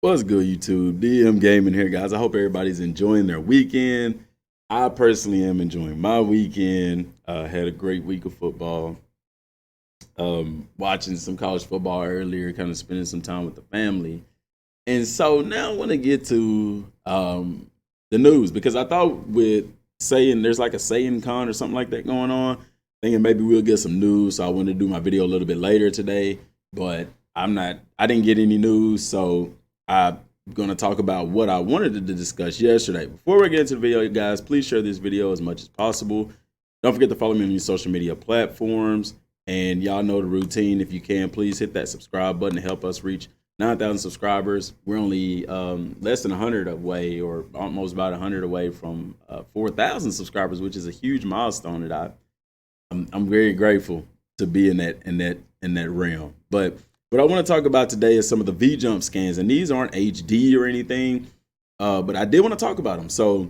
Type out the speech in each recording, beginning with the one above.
What's good, YouTube? Dmgaming here, guys. I hope everybody's enjoying their weekend. I personally am enjoying my weekend. Had a great week of football. Watching some college football earlier, kind of spending some time with the family. And so now I want to get to the news because I thought with saying there's like a saying con or something like that going on, thinking maybe we'll get some news. So I wanted to do my video a little bit later today, but I didn't get any news. So I'm going to talk about what I wanted to discuss yesterday. Before we get into the video, guys, please share this video as much as possible. Don't forget to follow me on your social media platforms. And y'all know the routine. If you can, please hit that subscribe button to help us reach 9,000 subscribers. We're only less than 100 away, or almost about 100 away from 4,000 subscribers, which is a huge milestone that I'm very grateful to be in that realm. But what I want to talk about today is some of the V-Jump scans, and these aren't HD or anything, but I did want to talk about them. So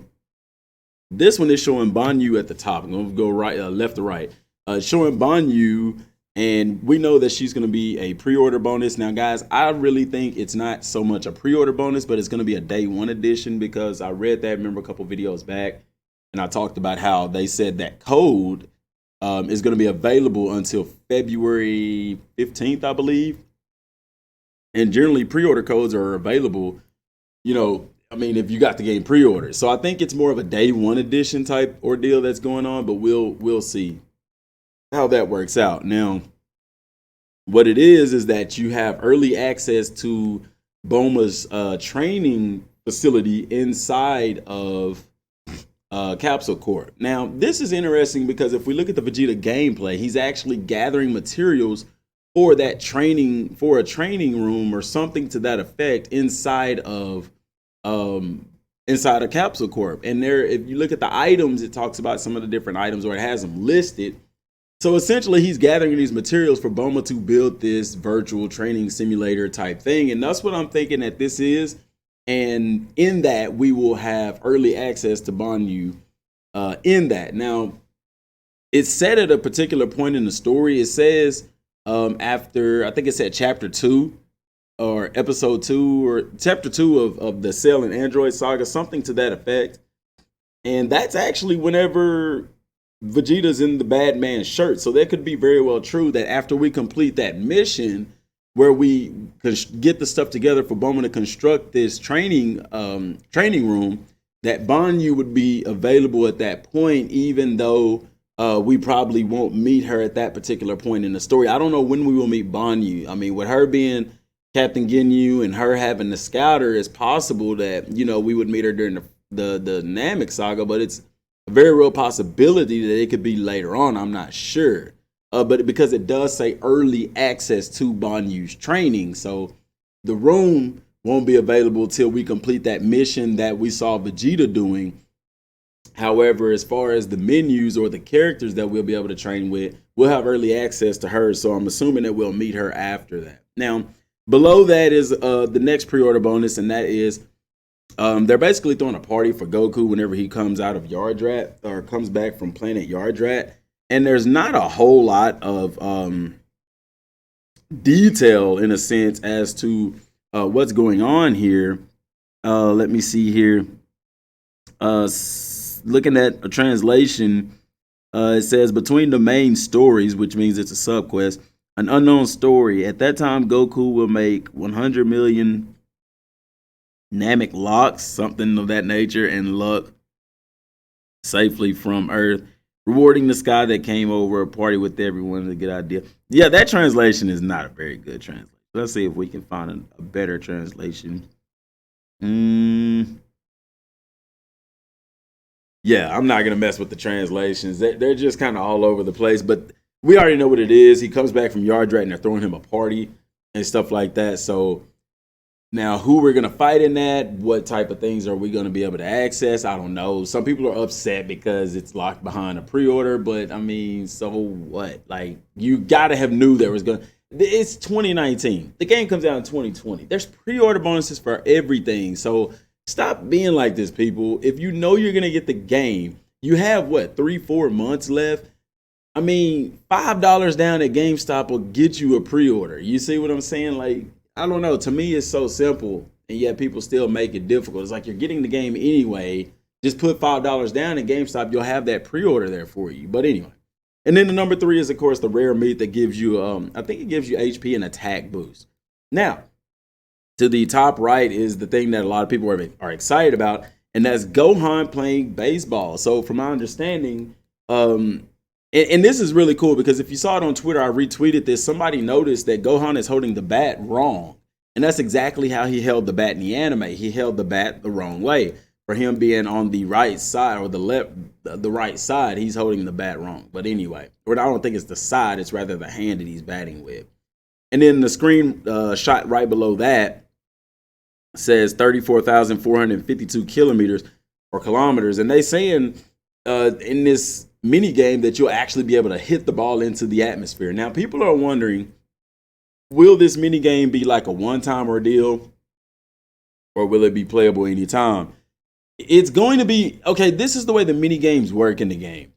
this one is showing Banyu at the top. I'm going to go right, left to right. Showing Banyu, and we know that she's going to be a pre-order bonus. Now, guys, I really think it's not so much a pre-order bonus, but it's going to be a day one edition because I read that, remember a couple videos back, and I talked about how they said that code is going to be available until February 15th, I believe. And generally, pre-order codes are available, if you got the game pre-ordered. So I think it's more of a day one edition type ordeal that's going on, but we'll see how that works out. Now, what it is that you have early access to Bulma's training facility inside of Capsule Corp. Now, this is interesting because if we look at the Vegeta gameplay, he's actually gathering materials for that training, for a training room or something to that effect inside of Capsule Corp. And there, if you look at the items, it talks about some of the different items, or it has them listed. So essentially, he's gathering these materials for Bulma to build this virtual training simulator type thing. And that's what I'm thinking that this is. And in that, we will have early access to Banyu in that. Now, it's said at a particular point in the story, it says after, I think it said chapter 2 or episode 2 or chapter 2 of the Cell and Android saga, something to that effect. And that's actually whenever Vegeta's in the bad man's shirt. So that could be very well true that after we complete that mission where we get the stuff together for Bulma to construct this training room, that Banyu would be available at that point, even though we probably won't meet her at that particular point in the story. I don't know when we will meet Banyu. I mean, with her being Captain Ginyu and her having the scouter, it's possible that, we would meet her during the Namek saga, but it's a very real possibility that it could be later on. I'm not sure. But because it does say early access to Banyu's training, so the room won't be available till we complete that mission that we saw Vegeta doing. However, as far as the menus or the characters that we'll be able to train with, we'll have early access to her. So I'm assuming that we'll meet her after that. Now, below that is the next pre-order bonus, and that is they're basically throwing a party for Goku whenever he comes out of Yardrat or comes back from planet Yardrat. And there's not a whole lot of detail, in a sense, as to what's going on here. Let me see here. Looking at a translation, it says, between the main stories, which means it's a subquest, an unknown story. At that time, Goku will make 100 million Namek locks, something of that nature, and luck safely from Earth, rewarding the sky that came over, a party with everyone. Is a good idea. Yeah, that translation is not a very good translation. Let's see if we can find a better translation. Yeah, I'm not going to mess with the translations. They're just kind of all over the place, but we already know what it is. He comes back from Yardrat and they're throwing him a party and stuff like that. So now who we're going to fight in that, what type of things are we going to be able to access? I don't know. Some people are upset because it's locked behind a pre-order, but I mean, so what? Like, you got to have knew there was going to... It's 2019. The game comes out in 2020. There's pre-order bonuses for everything. So stop being like this, people. If you know you're going to get the game, you have, what, 3-4 months left? I mean, $5 down at GameStop will get you a pre-order. You see what I'm saying? Like, I don't know. To me, it's so simple. and yet people still make it difficult. It's like you're getting the game anyway. Just put $5 down at GameStop. You'll have that pre-order there for you. But anyway. And then the number 3 is, of course, the rare meat that gives you, I think it gives you HP and attack boost. Now, to the top right is the thing that a lot of people are excited about, and that's Gohan playing baseball. So from my understanding, and this is really cool because if you saw it on Twitter, I retweeted this. Somebody noticed that Gohan is holding the bat wrong. And that's exactly how he held the bat in the anime. He held the bat the wrong way. For him being on the right side or the right side, he's holding the bat wrong. But anyway, or I don't think it's the side, it's rather the hand that he's batting with. And then the screen shot right below that says 34,452 kilometers or kilometers. And they saying in this mini game that you'll actually be able to hit the ball into the atmosphere. Now, people are wondering, will this mini game be like a one-time ordeal, or will it be playable anytime? It's going to be, okay, this is the way the mini games work in the game.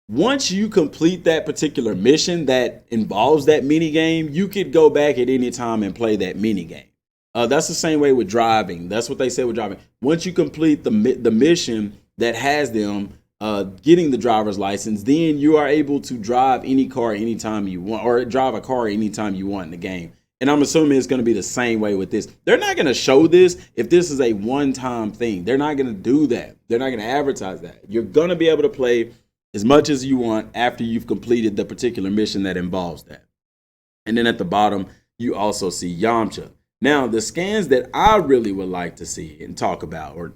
Once you complete that particular mission that involves that mini game, you could go back at any time and play that mini game. That's the same way with driving. That's what they say with driving. Once you complete the mission that has them getting the driver's license, then you are able to drive any car anytime you want, or drive a car anytime you want in the game. And I'm assuming it's going to be the same way with this. They're not going to show this if this is a one-time thing. They're not going to do that. They're not going to advertise that. You're going to be able to play as much as you want after you've completed the particular mission that involves that. And then at the bottom, you also see Yamcha. Now, the scans that I really would like to see and talk about, or,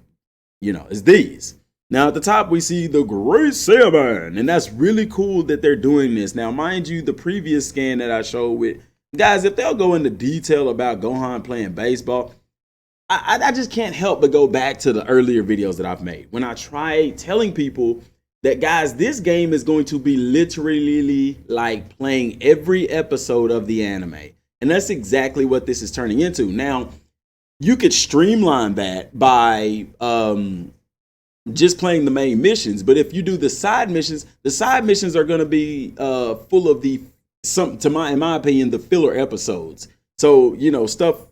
is these. Now, at the top, we see the Great Saiyaman, and that's really cool that they're doing this. Now, mind you, the previous scan that I showed with, guys, if they'll go into detail about Gohan playing baseball, I just can't help but go back to the earlier videos that I've made. When I try telling people that, guys, this game is going to be literally like playing every episode of the anime. And that's exactly what this is turning into. Now, you could streamline that by just playing the main missions. But if you do the side missions are going to be full of in my opinion, the filler episodes. So, stuff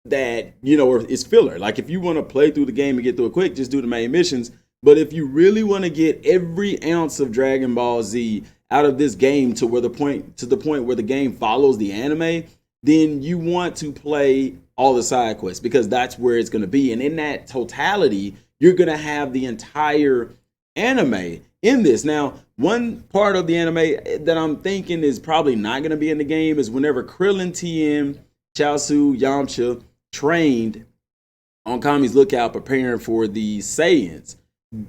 that, is filler. Like if you want to play through the game and get through it quick, just do the main missions. But if you really want to get every ounce of Dragon Ball Z out of this game to the point where the game follows the anime, then you want to play all the side quests, because that's where it's going to be. And in that totality, you're going to have the entire anime in this. Now, one part of the anime that I'm thinking is probably not going to be in the game is whenever Krillin, Tien, Chaozu, Yamcha trained on Kami's Lookout preparing for the Saiyans.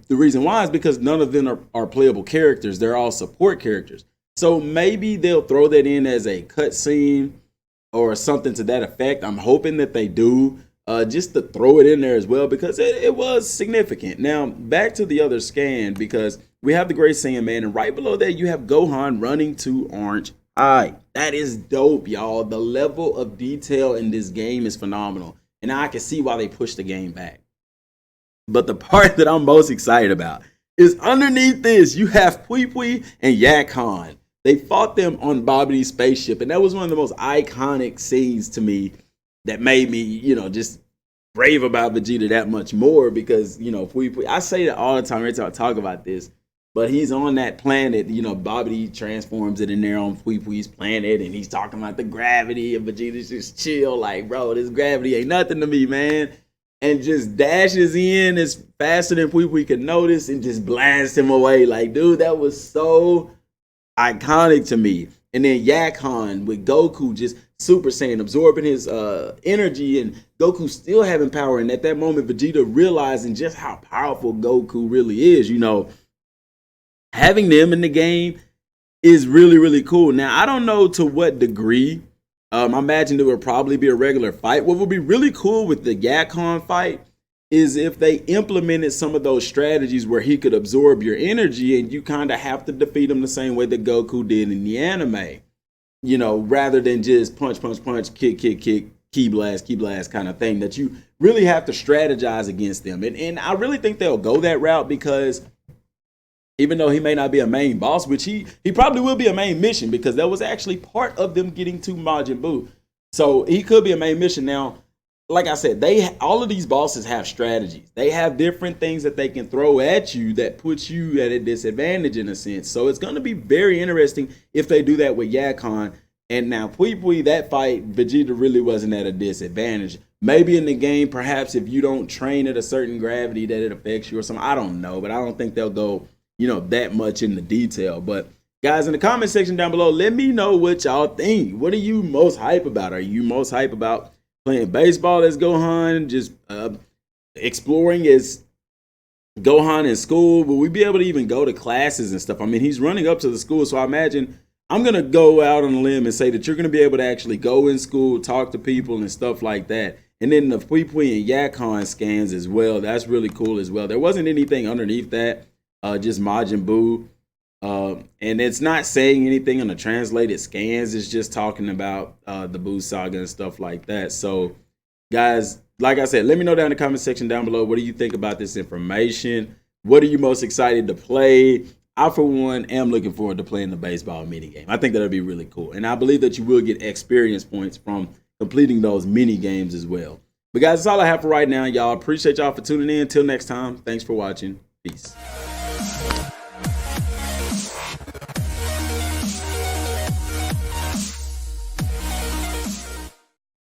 The reason why is because none of them are playable characters. They're all support characters. So maybe they'll throw that in as a cutscene or something to that effect. I'm hoping that they do, just to throw it in there as well, because it was significant. Now, back to the other scan, because we have the Great Saiyaman, and right below that, you have Gohan running to Orange Eye. That is dope, y'all. The level of detail in this game is phenomenal, and I can see why they pushed the game back. But the part that I'm most excited about is underneath this, you have Pui Pui and Yakon. They fought them on Babidi's spaceship, and that was one of the most iconic scenes to me that made me, just rave about Vegeta that much more, because, Pui Pui, I say that all the time every time I talk about this, but he's on that planet, Babidi transforms it in there on Pui Pui's planet, and he's talking about the gravity, and Vegeta's just chill, like, bro, this gravity ain't nothing to me, man. And just dashes in as faster than Pui Pui could notice and just blasts him away. Like, dude, that was so iconic to me. And then Yakon with Goku just Super Saiyan, absorbing his energy, and Goku still having power. And at that moment, Vegeta realizing just how powerful Goku really is. Having them in the game is really, really cool. Now, I don't know to what degree. I imagine it would probably be a regular fight. What would be really cool with the Yakon fight is if they implemented some of those strategies where he could absorb your energy, and you kind of have to defeat him the same way that Goku did in the anime. Rather than just punch, punch, punch, kick, kick, kick, key blast kind of thing, that you really have to strategize against them. And I really think they'll go that route, because even though he may not be a main boss, which he probably will be a main mission, because that was actually part of them getting to Majin Buu. So he could be a main mission. Now, like I said, all of these bosses have strategies. They have different things that they can throw at you that puts you at a disadvantage in a sense. So it's going to be very interesting if they do that with Yakon. And now Pui Pui, that fight, Vegeta really wasn't at a disadvantage. Maybe in the game, perhaps if you don't train at a certain gravity that it affects you or something. I don't know, but I don't think they'll go, that much into detail. But guys, in the comment section down below, let me know what y'all think. What are you most hype about? Are you most hype about playing baseball as Gohan, just exploring as Gohan in school? Will we be able to even go to classes and stuff? I mean, he's running up to the school, so I imagine I'm going to go out on a limb and say that you're going to be able to actually go in school, talk to people and stuff like that. And then the Pui Pui and Yakon scans as well. That's really cool as well. There wasn't anything underneath that, just Majin Buu. And it's not saying anything on the translated scans. It's just talking about the Buu saga and stuff like that. So, guys, like I said, let me know down in the comment section down below. What do you think about this information? What are you most excited to play? I, for one, am looking forward to playing the baseball mini game. I think that'll be really cool. And I believe that you will get experience points from completing those mini games as well. But, guys, that's all I have for right now, y'all. Appreciate y'all for tuning in. Until next time, thanks for watching. Peace.